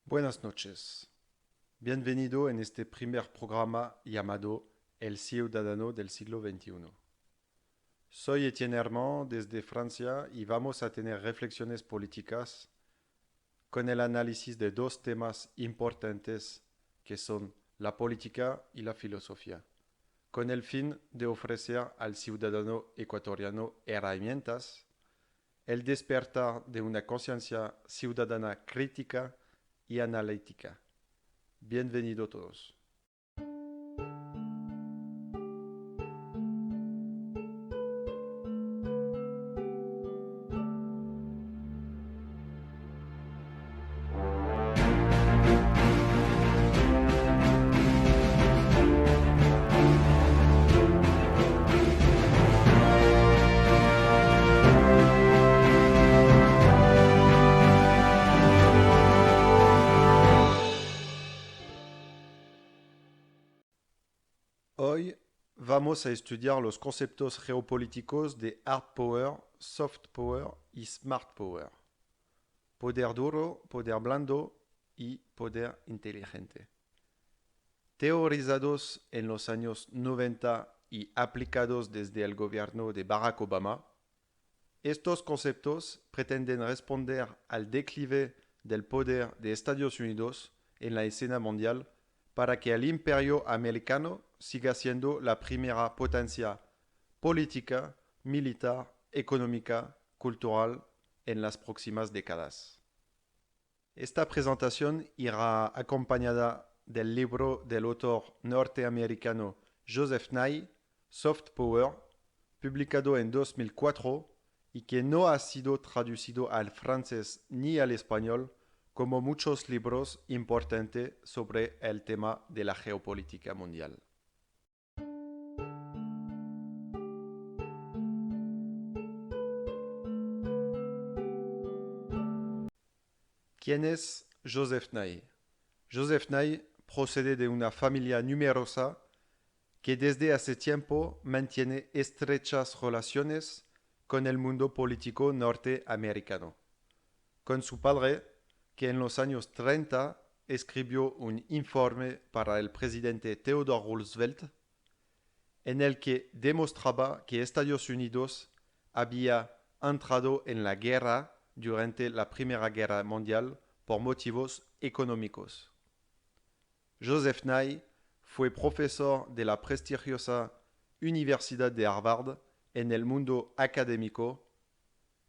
Buenas noches. Bienvenido en este primer programa llamado El Ciudadano del siglo XXI. Soy Etienne Herman desde Francia y vamos a tener reflexiones políticas con el análisis de dos temas importantes que son la política y la filosofía, con el fin de ofrecer al ciudadano ecuatoriano herramientas, el despertar de una conciencia ciudadana crítica y analítica. Bienvenido todos. Hoy vamos a estudiar los conceptos geopolíticos de hard power, soft power y smart power. Poder duro, poder blando y poder inteligente. Teorizados en los años 90 y aplicados desde el gobierno de Barack Obama, estos conceptos pretenden responder al declive del poder de Estados Unidos en la escena mundial para que el imperio americano siga siendo la primera potencia política, militar, económica, cultural en las próximas décadas. Esta presentación irá acompañada del libro del autor norteamericano Joseph Nye, Soft Power, publicado en 2004 y que no ha sido traducido al francés ni al español como muchos libros importantes sobre el tema de la geopolítica mundial. ¿Quién es Joseph Nye? Joseph Nye procede de una familia numerosa que desde hace tiempo mantiene estrechas relaciones con el mundo político norteamericano. Con su padre, que en los años 30 escribió un informe para el presidente Theodore Roosevelt, en el que demostraba que Estados Unidos había entrado en la guerra durante la Primera Guerra Mundial por motivos económicos. Joseph Nye fue profesor de la prestigiosa Universidad de Harvard en el mundo académico,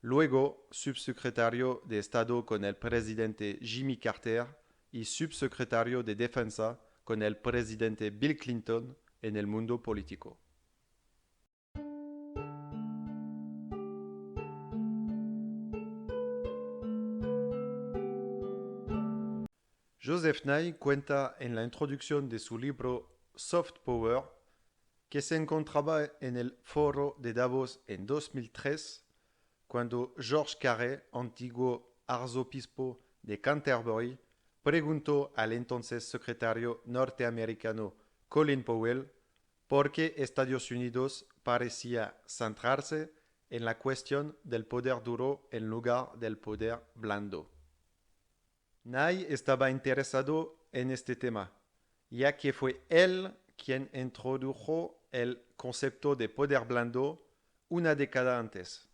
luego subsecretario de Estado con el presidente Jimmy Carter y subsecretario de Defensa con el presidente Bill Clinton en el mundo político. Joseph Nye cuenta en la introducción de su libro Soft Power que se encontraba en el foro de Davos en 2003 cuando George Carey, antiguo arzobispo de Canterbury, preguntó al entonces secretario norteamericano Colin Powell por qué Estados Unidos parecía centrarse en la cuestión del poder duro en lugar del poder blando. Nye estaba interesado en este tema, ya que fue él quien introdujo el concepto de poder blando una década antes.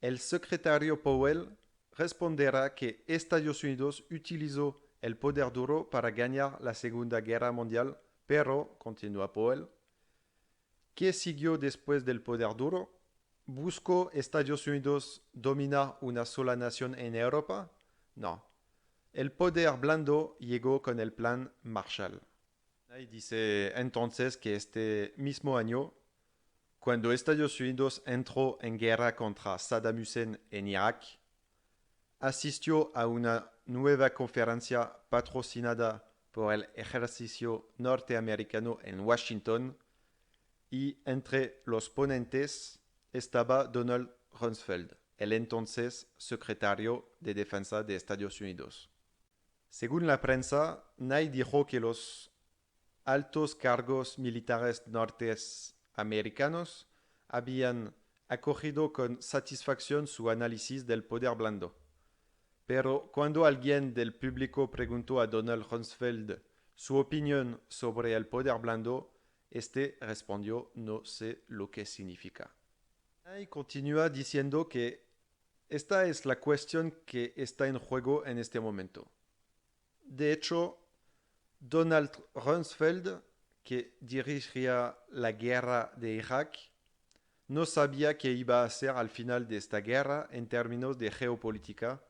El secretario Powell responderá que Estados Unidos utilizó el poder duro para ganar la Segunda Guerra Mundial, pero, continúa Powell, ¿qué siguió después del poder duro? ¿Buscó Estados Unidos dominar una sola nación en Europa? No. El poder blando llegó con el plan Marshall. Y dice entonces que este mismo año, cuando Estados Unidos entró en guerra contra Saddam Hussein en Irak, asistió a una nueva conferencia patrocinada por el ejército norteamericano en Washington y entre los ponentes estaba Donald Rumsfeld, el entonces secretario de Defensa de Estados Unidos. Según la prensa, Nye dijo que los altos cargos militares norteamericanos habían acogido con satisfacción su análisis del poder blando, Pero cuando alguien del público preguntó a Donald Rumsfeld su opinión sobre el poder blando, este respondió no sé lo que significa. Y continúa diciendo que esta es la cuestión que está en juego en este momento. De hecho, Donald Rumsfeld, que dirigía la guerra de Irak, no sabía qué iba a hacer al final de esta guerra en términos de geopolítica,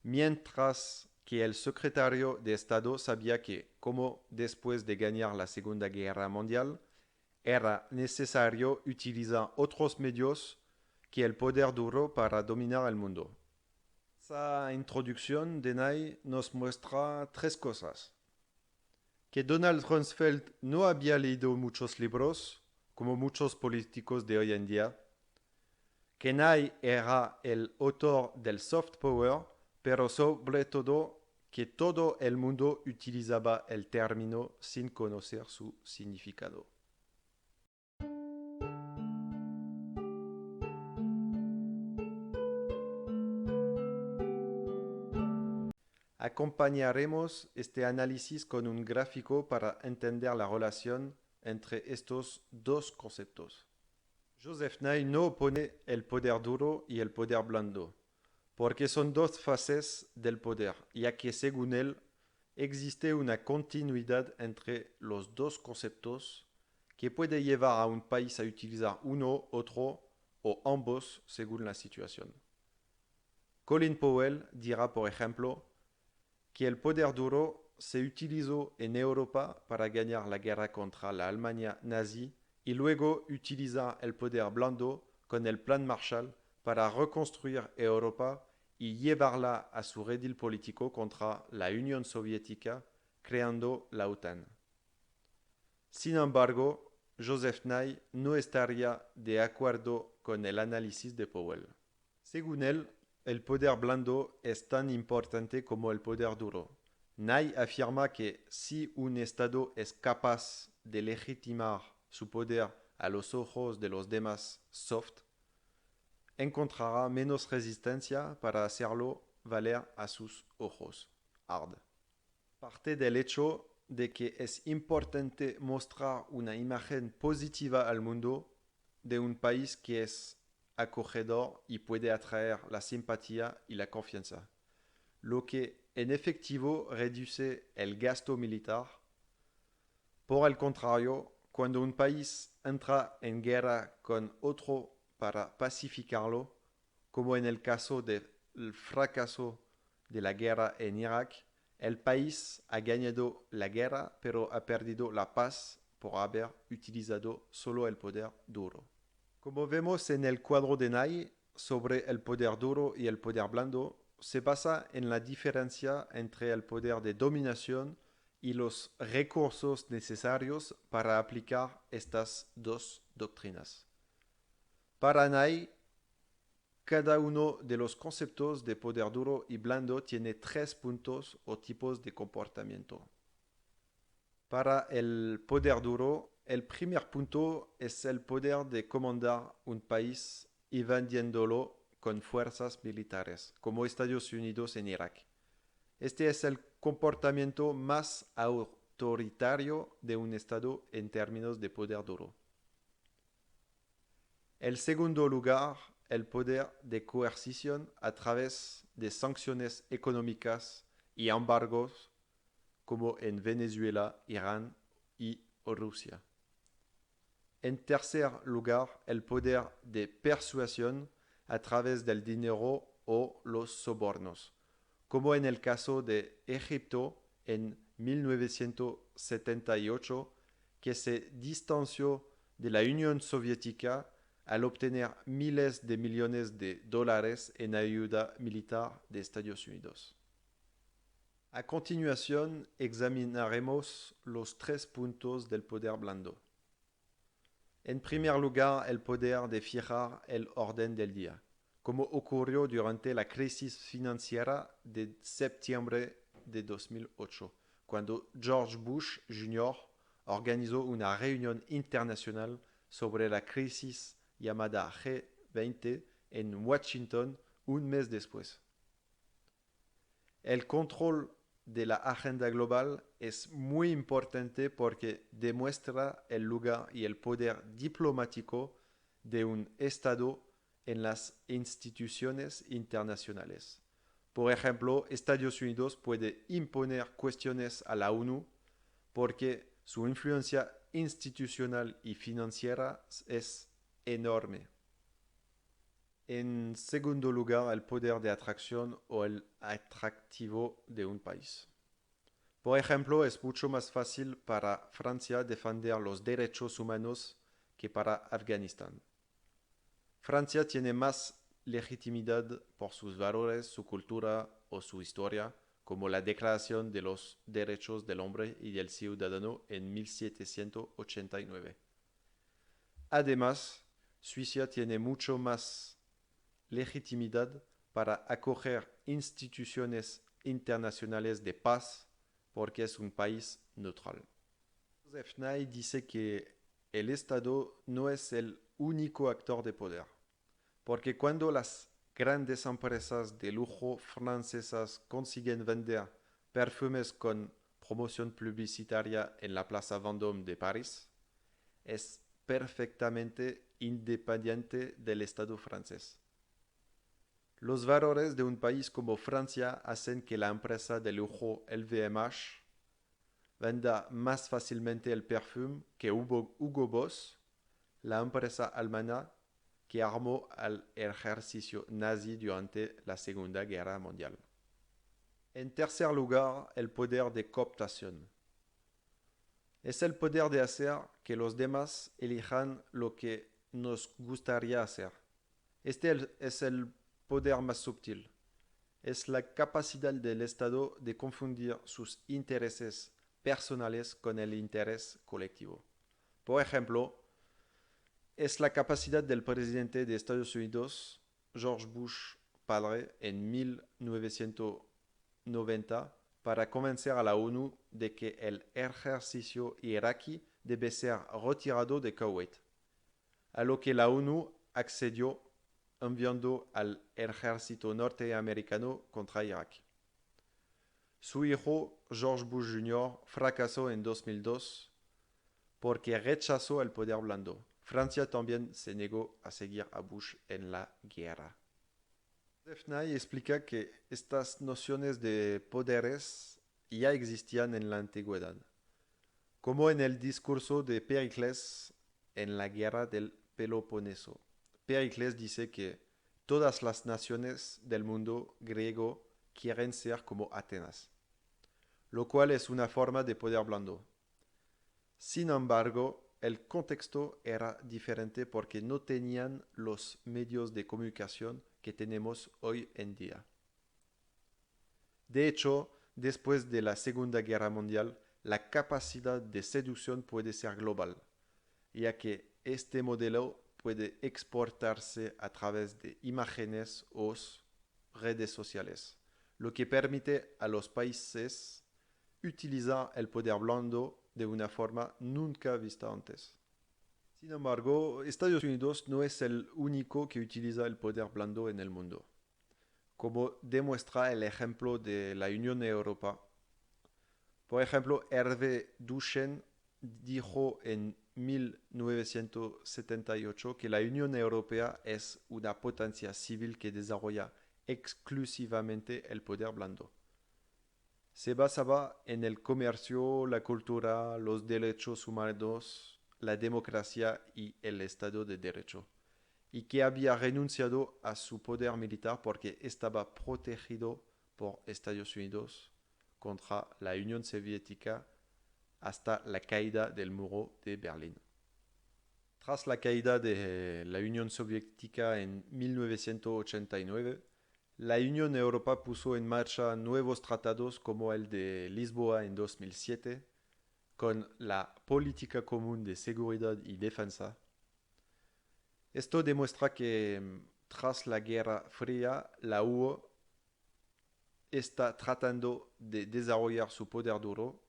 mientras que el secretario de Estado sabía que, como después de ganar la Segunda Guerra Mundial, era necesario utilizar otros medios que el poder duro para dominar el mundo. Esa introducción de Nye nos muestra tres cosas. Que Donald Rumsfeld no había leído muchos libros, como muchos políticos de hoy en día, que Nye era el autor del soft power, pero sobre todo que todo el mundo utilizaba el término sin conocer su significado. Acompañaremos este análisis con un gráfico para entender la relación entre estos dos conceptos. Joseph Nye no opone el poder duro y el poder blando, porque son dos fases del poder, ya que según él existe una continuidad entre los dos conceptos que puede llevar a un país a utilizar uno, otro o ambos según la situación. Colin Powell dirá, por ejemplo, que el poder duro se utilizó en Europa para ganar la guerra contra la Alemania nazi y luego utiliza el poder blando con el Plan Marshall para reconstruir Europa y llevarla a su redil político contra la Unión Soviética, creando la OTAN. Sin embargo, Joseph Nye no estaría de acuerdo con el análisis de Powell. Según él, el poder blando es tan importante como el poder duro. Nye afirma que si un Estado es capaz de legitimar su poder a los ojos de los demás soft, encontrará menos resistencia para hacerlo valer a sus ojos hard. Parte del hecho de que es importante mostrar una imagen positiva al mundo de un país que es acogedor y puede atraer la simpatía y la confianza, lo que en efectivo reduce el gasto militar. Por el contrario, cuando un país entra en guerra con otro para pacificarlo, como en el caso del fracaso de la guerra en Irak, el país ha ganado la guerra pero ha perdido la paz por haber utilizado solo el poder duro. Como vemos en el cuadro de Nye sobre el poder duro y el poder blando, se basa en la diferencia entre el poder de dominación y los recursos necesarios para aplicar estas dos doctrinas. Para Nye, cada uno de los conceptos de poder duro y blando tiene tres puntos o tipos de comportamiento. Para el poder duro, el primer punto es el poder de comandar un país invadiéndolo con fuerzas militares, como Estados Unidos en Irak. Este es el comportamiento más autoritario de un Estado en términos de poder duro. El segundo lugar, el poder de coercición a través de sanciones económicas y embargos como en Venezuela, Irán y Rusia. En tercer lugar, el poder de persuasión a través del dinero o los sobornos, como en el caso de Egipto en 1978, que se distanció de la Unión Soviética al obtener miles de millones de dólares en ayuda militar de Estados Unidos. A continuación, examinaremos los tres puntos del poder blando. En primer lugar, el poder de fijar el orden del día, como ocurrió durante la crisis financiera de septiembre de 2008, cuando George Bush Jr. organizó una reunión internacional sobre la crisis llamada G20 en Washington un mes después. El control de la agenda global es muy importante porque demuestra el lugar y el poder diplomático de un Estado en las instituciones internacionales. Por ejemplo, Estados Unidos puede imponer cuestiones a la ONU porque su influencia institucional y financiera es enorme. En segundo lugar, el poder de atracción o el atractivo de un país. Por ejemplo, es mucho más fácil para Francia defender los derechos humanos que para Afganistán. Francia tiene más legitimidad por sus valores, su cultura o su historia, como la Declaración de los Derechos del Hombre y del Ciudadano en 1789. Además, Suiza tiene mucho más legitimidad para acoger instituciones internacionales de paz porque es un país neutral. Joseph Nye dice que el Estado no es el único actor de poder, porque cuando las grandes empresas de lujo francesas consiguen vender perfumes con promoción publicitaria en la Plaza Vendôme de París, es perfectamente independiente del Estado francés. Los valores de un país como Francia hacen que la empresa de lujo LVMH venda más fácilmente el perfume que Hugo Boss, la empresa alemana que armó al ejército nazi durante la Segunda Guerra Mundial. En tercer lugar, el poder de cooptación. Es el poder de hacer que los demás elijan lo que nos gustaría hacer. Este es el poder más sutil. Es la capacidad del Estado de confundir sus intereses personales con el interés colectivo. Por ejemplo, es la capacidad del presidente de Estados Unidos, George Bush padre, en 1990, para convencer a la ONU de que el ejército iraquí debe ser retirado de Kuwait, a lo que la ONU accedió enviando al ejército norteamericano contra Irak. Su hijo, George Bush Jr., fracasó en 2002 porque rechazó el poder blando. Francia también se negó a seguir a Bush en la guerra. Joseph Nye explica que estas nociones de poderes ya existían en la antigüedad, como en el discurso de Pericles en la guerra del Peloponeso. Pericles dice que todas las naciones del mundo griego quieren ser como Atenas, lo cual es una forma de poder blando. Sin embargo, el contexto era diferente porque no tenían los medios de comunicación que tenemos hoy en día. De hecho, después de la Segunda Guerra Mundial, la capacidad de seducción puede ser global, ya que este modelo puede exportarse a través de imágenes o redes sociales, lo que permite a los países utilizar el poder blando de una forma nunca vista antes. Sin embargo, Estados Unidos no es el único que utiliza el poder blando en el mundo, como demuestra el ejemplo de la Unión Europea. Por ejemplo, Hervé Duchen dijo en 1978 que la Unión Europea es una potencia civil que desarrolla exclusivamente el poder blando. Se basaba en el comercio, la cultura, los derechos humanos, la democracia y el Estado de Derecho, y que había renunciado a su poder militar porque estaba protegido por Estados Unidos contra la Unión Soviética hasta la caída del muro de Berlín. Tras la caída de la Unión Soviética en 1989, la Unión Europea puso en marcha nuevos tratados como el de Lisboa en 2007, con la Política Común de Seguridad y Defensa. Esto demuestra que tras la Guerra Fría, la UE está tratando de desarrollar su poder duro,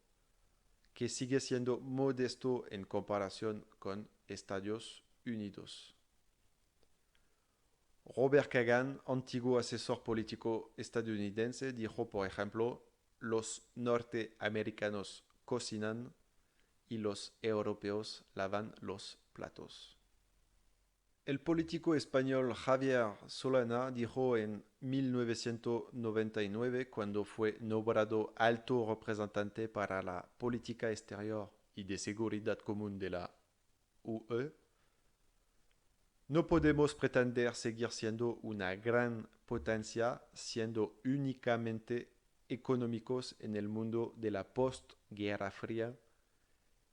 que sigue siendo modesto en comparación con Estados Unidos. Robert Kagan, antiguo asesor político estadounidense, dijo, por ejemplo, los norteamericanos cocinan y los europeos lavan los platos. El político español Javier Solana dijo en 1999, cuando fue nombrado alto representante para la política exterior y de seguridad común de la UE, no podemos pretender seguir siendo una gran potencia siendo únicamente económicos en el mundo de la postguerra fría,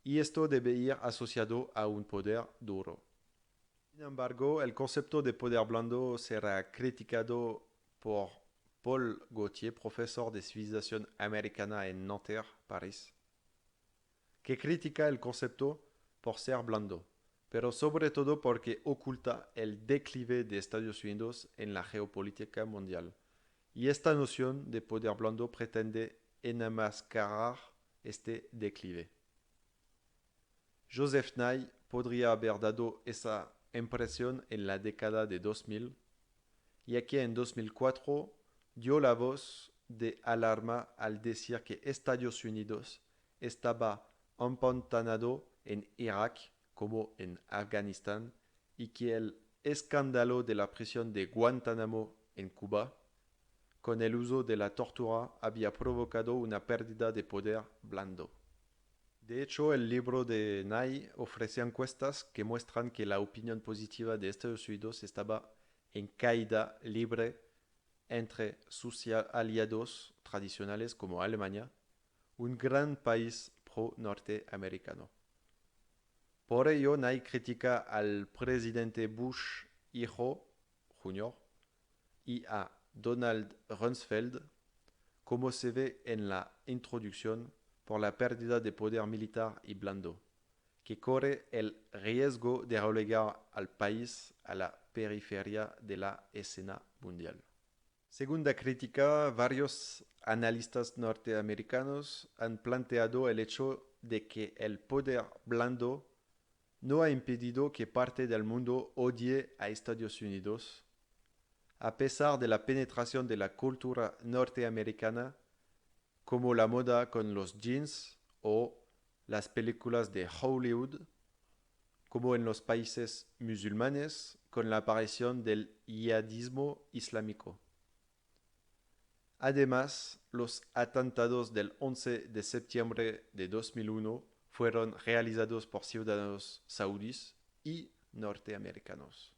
y esto debe ir asociado a un poder duro. Sin embargo, el concepto de poder blando será criticado por Paul Gauthier, profesor de civilización americana en Nanterre, París, que critica el concepto por ser blando, pero sobre todo porque oculta el declive de Estados Unidos en la geopolítica mundial. Y esta noción de poder blando pretende enmascarar este declive. Joseph Nye podría haber dado esa impresión en la década de 2000, ya que en 2004 dio la voz de alarma al decir que Estados Unidos estaba empantanado en Irak como en Afganistán y que el escándalo de la prisión de Guantánamo en Cuba, con el uso de la tortura, había provocado una pérdida de poder blando. De hecho, el libro de Nye ofrece encuestas que muestran que la opinión positiva de Estados Unidos estaba en caída libre entre sus aliados tradicionales como Alemania, un gran país pro-norteamericano. Por ello, Nye critica al presidente Bush hijo, Jr., y a Donald Rumsfeld, como se ve en la introducción, por la pérdida de poder militar y blando, que corre el riesgo de relegar al país a la periferia de la escena mundial. Segunda crítica, varios analistas norteamericanos han planteado el hecho de que el poder blando no ha impedido que parte del mundo odie a Estados Unidos, a pesar de la penetración de la cultura norteamericana, como la moda con los jeans o las películas de Hollywood, como en los países musulmanes con la aparición del yihadismo islámico. Además, los atentados del 11 de septiembre de 2001 fueron realizados por ciudadanos saudíes y norteamericanos.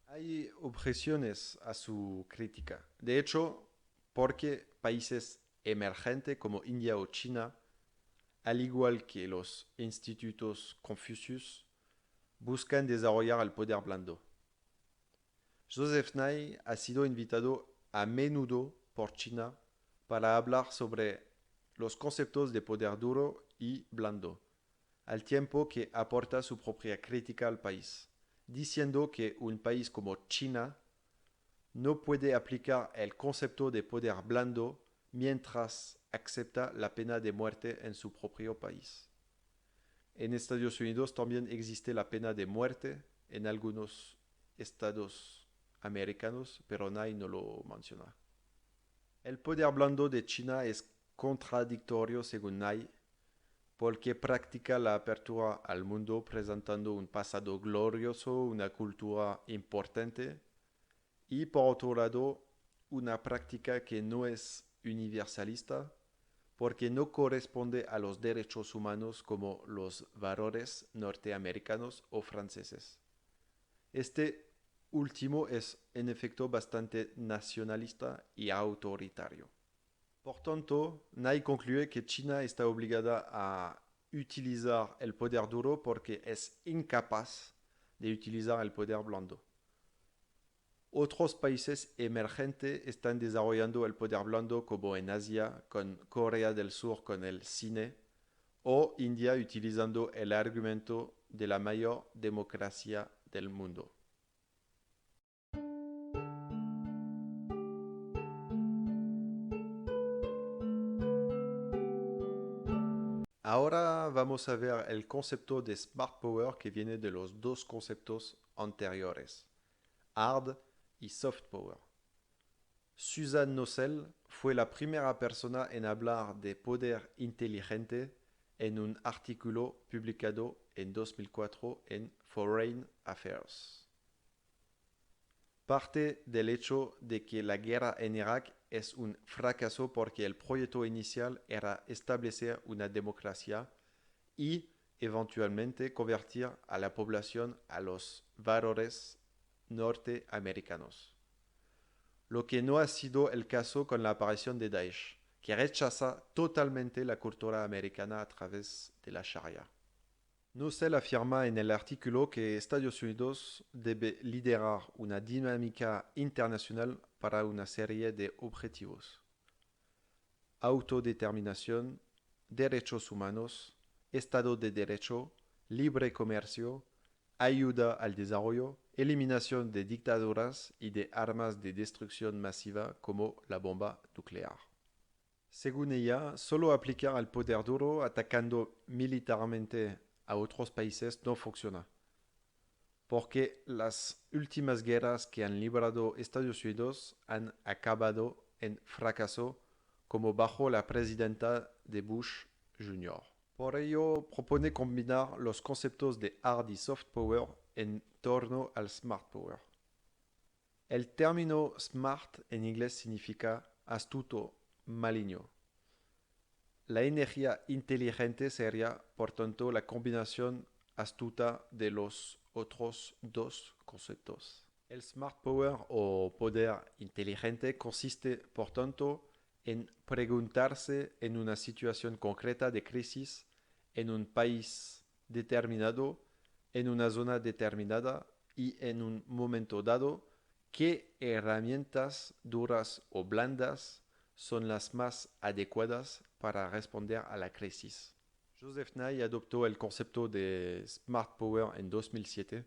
Hay objeciones a su crítica. De hecho, porque países emergentes como India o China, al igual que los institutos Confucius, buscan desarrollar el poder blando. Joseph Nye ha sido invitado a menudo por China para hablar sobre los conceptos de poder duro y blando, al tiempo que aporta su propia crítica al país, diciendo que un país como China no puede aplicar el concepto de poder blando mientras acepta la pena de muerte en su propio país. En Estados Unidos también existe la pena de muerte en algunos estados americanos, pero nadie no lo menciona. El poder blando de China es contradictorio según Nye, porque practica la apertura al mundo presentando un pasado glorioso, una cultura importante, y por otro lado, una práctica que no es universalista, porque no corresponde a los derechos humanos como los valores norteamericanos o franceses. Este último es en efecto bastante nacionalista y autoritario. Por tanto, Nye concluye que China está obligada a utilizar el poder duro porque es incapaz de utilizar el poder blando. Otros países emergentes están desarrollando el poder blando como en Asia con Corea del Sur con el cine o India utilizando el argumento de la mayor democracia del mundo. Ahora vamos a ver el concepto de Smart Power que viene de los dos conceptos anteriores, hard y soft power. Susan Nossel fue la primera persona en hablar de poder inteligente en un artículo publicado en 2004 en Foreign Affairs. Parte del hecho de que la guerra en Irak es un fracaso porque el proyecto inicial era establecer una democracia y eventualmente convertir a la población a los valores norteamericanos. Lo que no ha sido el caso con la aparición de Daesh, que rechaza totalmente la cultura americana a través de la Sharia. Nussel afirma en el artículo que Estados Unidos debe liderar una dinámica internacional para una serie de objetivos: autodeterminación, derechos humanos, Estado de Derecho, libre comercio, ayuda al desarrollo, eliminación de dictaduras y de armas de destrucción masiva como la bomba nuclear. Según ella, solo aplicar al poder duro atacando militarmente a otros países no funciona, porque las últimas guerras que han librado Estados Unidos han acabado en fracaso, como bajo la presidencia de Bush Jr. Por ello, propone combinar los conceptos de hard y soft power en torno al smart power. El término smart en inglés significa astuto, maligno. La energía inteligente sería, por tanto, la combinación astuta de los otros dos conceptos. El smart power o poder inteligente consiste, por tanto, en preguntarse en una situación concreta de crisis en un país determinado, en una zona determinada y en un momento dado, qué herramientas duras o blandas son las más adecuadas para responder a la crisis. Joseph Nye adoptó el concepto de Smart Power en 2007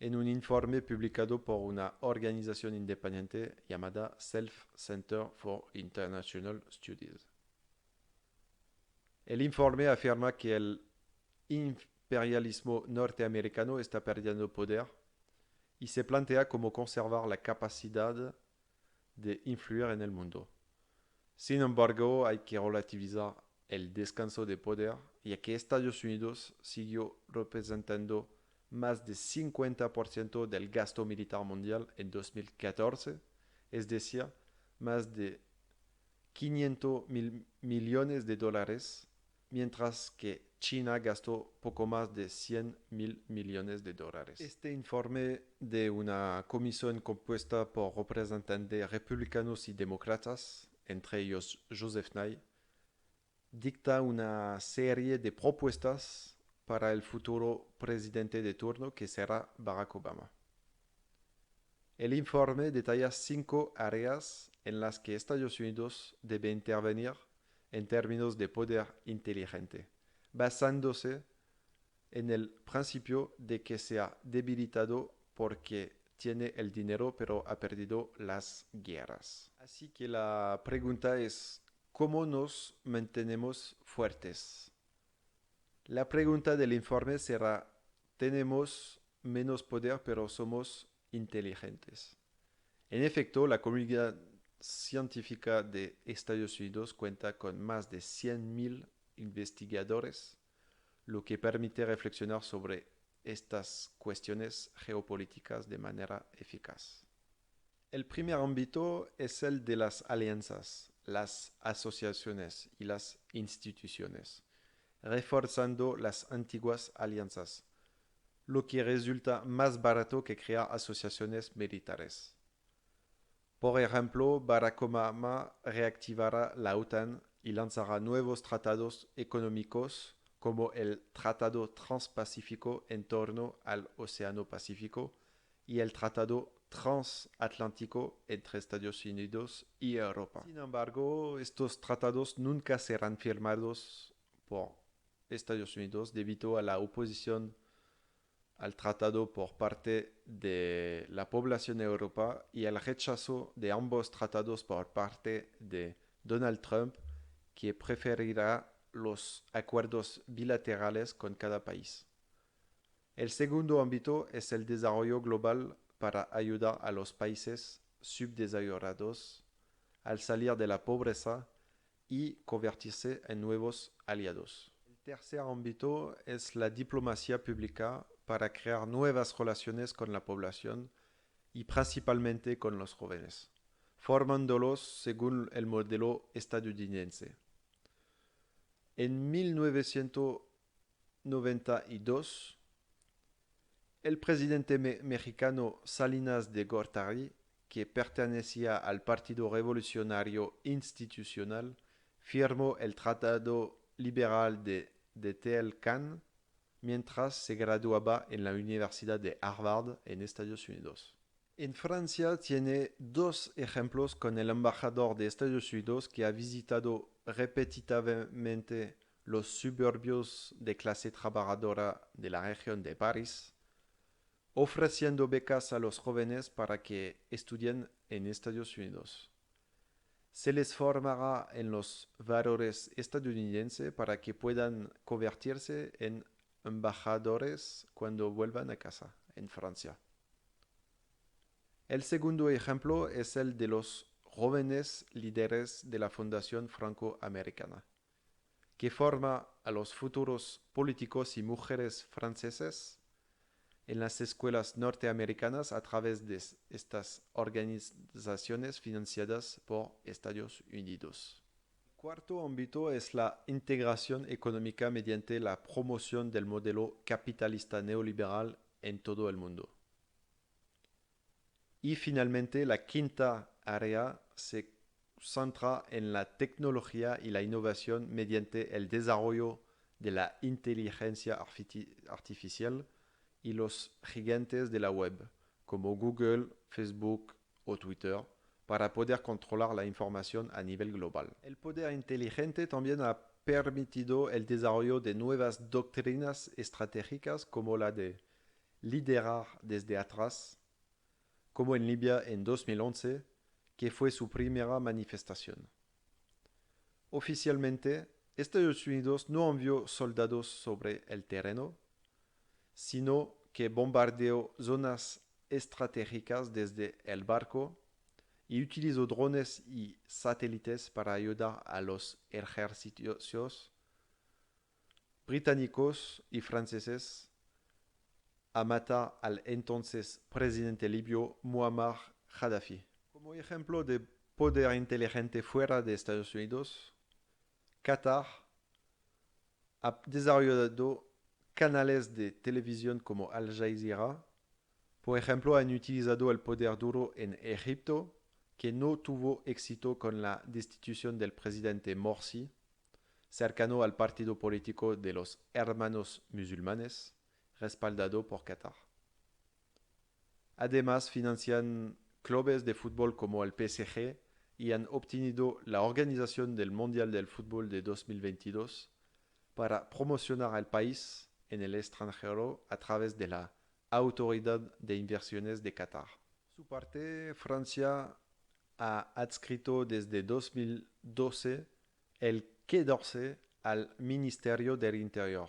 en un informe publicado por una organización independiente llamada Self Center for International Studies. El informe afirma que el imperialismo norteamericano está perdiendo poder y se plantea cómo conservar la capacidad de influir en el mundo. Sin embargo, hay que relativizar el descanso de poder, ya que Estados Unidos siguió representando más de 50% del gasto militar mundial en 2014, es decir, más de 500 mil millones de dólares, mientras que China gastó poco más de 100 mil millones de dólares. Este informe de una comisión compuesta por representantes republicanos y demócratas, entre ellos Joseph Nye, dicta una serie de propuestas para el futuro presidente de turno que será Barack Obama. El informe detalla 5 áreas en las que Estados Unidos debe intervenir en términos de poder inteligente, basándose en el principio de que se ha debilitado porque tiene el dinero pero ha perdido las guerras. Así que la pregunta es, ¿cómo nos mantenemos fuertes? La pregunta del informe será, ¿tenemos menos poder pero somos inteligentes? En efecto, la comunidad científica de Estados Unidos cuenta con más de 100.000 investigadores, lo que permite reflexionar sobre estas cuestiones geopolíticas de manera eficaz. El primer ámbito es el de las alianzas, las asociaciones y las instituciones, reforzando las antiguas alianzas, lo que resulta más barato que crear asociaciones militares. Por ejemplo, Barack Obama reactivará la OTAN y lanzará nuevos tratados económicos como el Tratado Transpacífico en torno al Océano Pacífico y el Tratado Transatlántico entre Estados Unidos y Europa. Sin embargo, estos tratados nunca serán firmados por Estados Unidos debido a la oposición al tratado por parte de la población de Europa y el rechazo de ambos tratados por parte de Donald Trump, que preferirá los acuerdos bilaterales con cada país. El segundo ámbito es el desarrollo global para ayudar a los países subdesarrollados al salir de la pobreza y convertirse en nuevos aliados. El tercer ámbito es la diplomacia pública para crear nuevas relaciones con la población y principalmente con los jóvenes, formándolos según el modelo estadounidense. En 1992, el presidente mexicano Salinas de Gortari, que pertenecía al Partido Revolucionario Institucional, firmó el Tratado Liberal de Tel-Can mientras se graduaba en la Universidad de Harvard en Estados Unidos. En Francia tiene dos ejemplos con el embajador de Estados Unidos que ha visitado repetitivamente los suburbios de clase trabajadora de la región de París, ofreciendo becas a los jóvenes para que estudien en Estados Unidos. Se les formará en los valores estadounidenses para que puedan convertirse en embajadores cuando vuelvan a casa en Francia. El segundo ejemplo es el de los jóvenes líderes de la Fundación Franco-Americana, que forma a los futuros políticos y mujeres franceses en las escuelas norteamericanas a través de estas organizaciones financiadas por Estados Unidos. El cuarto ámbito es la integración económica mediante la promoción del modelo capitalista neoliberal en todo el mundo. Y finalmente, la quinta área se centra en la tecnología y la innovación mediante el desarrollo de la inteligencia artificial y los gigantes de la web, como Google, Facebook o Twitter, para poder controlar la información a nivel global. El poder inteligente también ha permitido el desarrollo de nuevas doctrinas estratégicas como la de liderar desde atrás, como en Libia en 2011, que fue su primera manifestación. Oficialmente, Estados Unidos no envió soldados sobre el terreno, sino que bombardeó zonas estratégicas desde el barco y utilizó drones y satélites para ayudar a los ejércitos británicos y franceses a matar al entonces presidente libio Muammar Gaddafi. Como ejemplo de poder inteligente fuera de Estados Unidos, Qatar ha desarrollado canales de televisión como Al Jazeera. Por ejemplo, han utilizado el poder duro en Egipto, que no tuvo éxito con la destitución del presidente Morsi, cercano al partido político de los Hermanos Musulmanes, respaldado por Qatar. Además, financian clubes de fútbol como el PSG y han obtenido la organización del Mundial del Fútbol de 2022 para promocionar al país en el extranjero a través de la Autoridad de Inversiones de Qatar. Por su parte, Francia ha adscrito desde 2012 el Quai d'Orsay al Ministerio del Interior,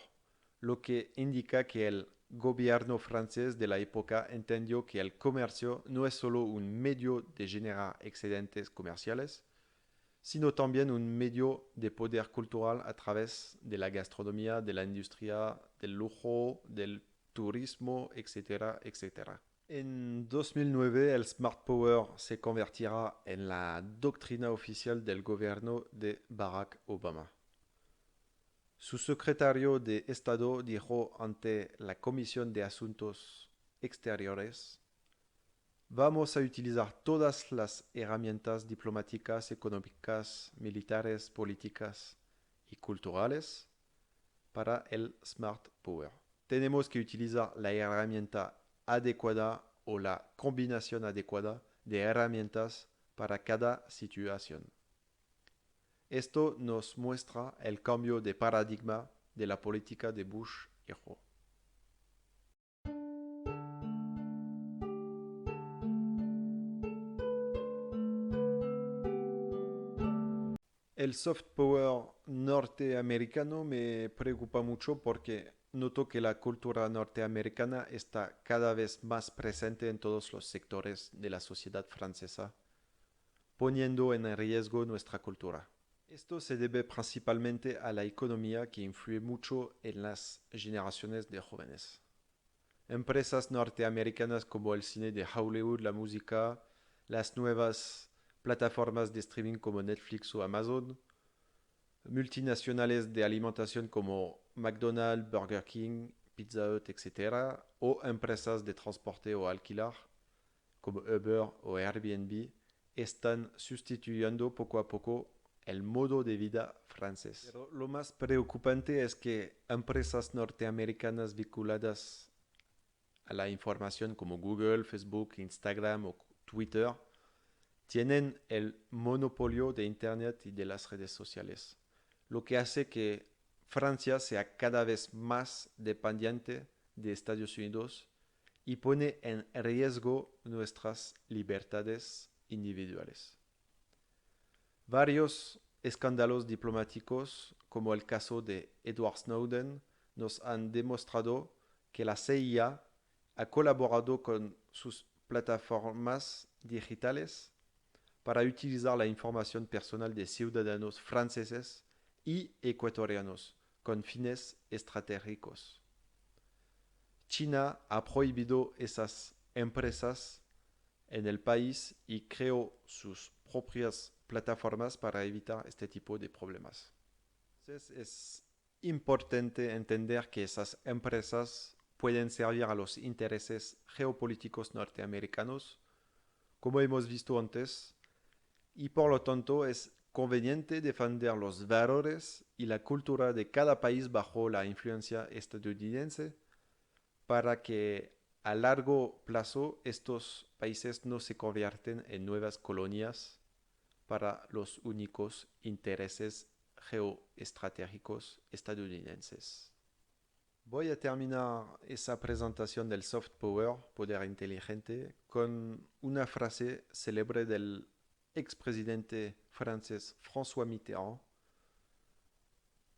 lo que indica que el gobierno francés de la época entendió que el comercio no es solo un medio de generar excedentes comerciales, sino también un medio de poder cultural a través de la gastronomía, de la industria del lujo, del turismo, etcétera, etcétera. En 2009, el Smart Power se convertirá en la doctrina oficial del gobierno de Barack Obama. Su secretario de Estado dijo ante la Comisión de Asuntos Exteriores: vamos a utilizar todas las herramientas diplomáticas, económicas, militares, políticas y culturales para el Smart Power. Tenemos que utilizar la herramienta adecuada o la combinación adecuada de herramientas para cada situación. Esto nos muestra el cambio de paradigma de la política de Bush hijo. El soft power norteamericano me preocupa mucho porque noto que la cultura norteamericana está cada vez más presente en todos los sectores de la sociedad francesa, poniendo en riesgo nuestra cultura. Esto se debe principalmente a la economía que influye mucho en las generaciones de jóvenes. Empresas norteamericanas como el cine de Hollywood, la música, las nuevas plataformas de streaming como Netflix o Amazon, multinacionales de alimentación como McDonald's, Burger King, Pizza Hut, etc., o empresas de transporte o alquilar como Uber o Airbnb, están sustituyendo poco a poco el modo de vida francés. Pero lo más preocupante es que empresas norteamericanas vinculadas a la información como Google, Facebook, Instagram o Twitter tienen el monopolio de Internet y de las redes sociales, lo que hace que Francia sea cada vez más dependiente de Estados Unidos y pone en riesgo nuestras libertades individuales. Varios escándalos diplomáticos, como el caso de Edward Snowden, nos han demostrado que la CIA ha colaborado con sus plataformas digitales para utilizar la información personal de ciudadanos franceses y ecuatorianos con fines estratégicos. China ha prohibido esas empresas en el país y creó sus propias plataformas para evitar este tipo de problemas. Entonces es importante entender que esas empresas pueden servir a los intereses geopolíticos norteamericanos, como hemos visto antes, y por lo tanto es conveniente defender los valores y la cultura de cada país bajo la influencia estadounidense para que a largo plazo estos países no se convierten en nuevas colonias para los únicos intereses geoestratégicos estadounidenses. Voy a terminar esa presentación del soft power, poder inteligente, con una frase célebre del expresidente francés François Mitterrand.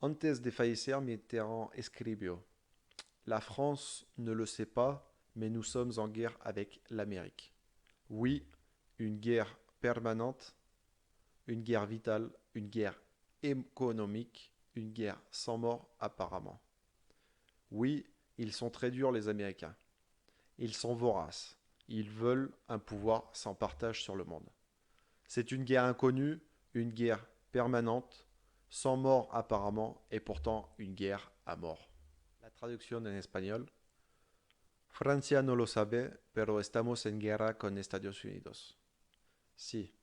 Antes de fallecer, Mitterrand escribió: La France ne le sait pas, mais nous sommes en guerre avec l'Amérique. Oui, une guerre permanente, une guerre vitale, une guerre économique, une guerre sans mort apparemment. Oui, ils sont très durs les Américains. Ils sont voraces. Ils veulent un pouvoir sans partage sur le monde. C'est une guerre inconnue, une guerre permanente, sans mort apparemment, et pourtant une guerre à mort. La traducción en español. Francia no lo sabe, pero estamos en guerra con Estados Unidos. Sí,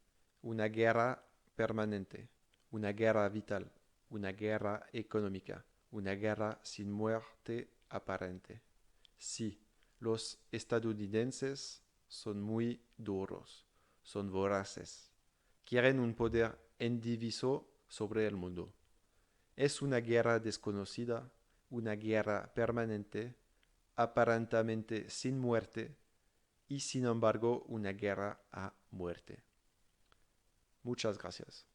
una guerra permanente, una guerra vital, una guerra económica, una guerra sin muerte aparente. Sí, los estadounidenses son muy duros, son voraces, quieren un poder indiviso sobre el mundo. Es una guerra desconocida, una guerra permanente, aparentemente sin muerte y sin embargo una guerra a muerte. Muchas gracias.